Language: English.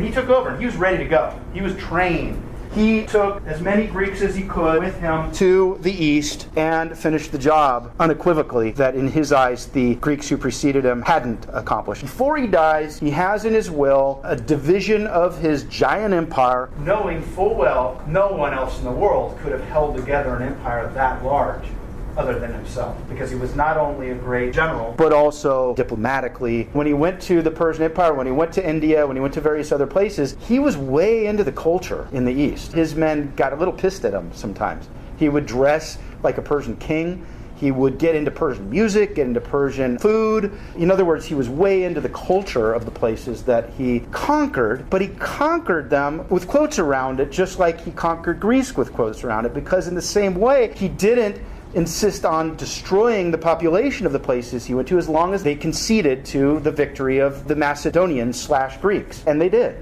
And he took over, and he was ready to go. He was trained. He took as many Greeks as he could with him to the east and finished the job unequivocally that in his eyes the Greeks who preceded him hadn't accomplished. Before he dies, he has in his will a division of his giant empire, knowing full well no one else in the world could have held together an empire that large other than himself, because he was not only a great general, but also diplomatically. When he went to the Persian Empire, when he went to India, when he went to various other places, he was way into the culture in the East. His men got a little pissed at him sometimes. He would dress like a Persian king. He would get into Persian music, get into Persian food. In other words, he was way into the culture of the places that he conquered, but he conquered them with quotes around it, just like he conquered Greece with quotes around it, because in the same way, he didn't insist on destroying the population of the places he went to as long as they conceded to the victory of the Macedonians/Greeks. And they did.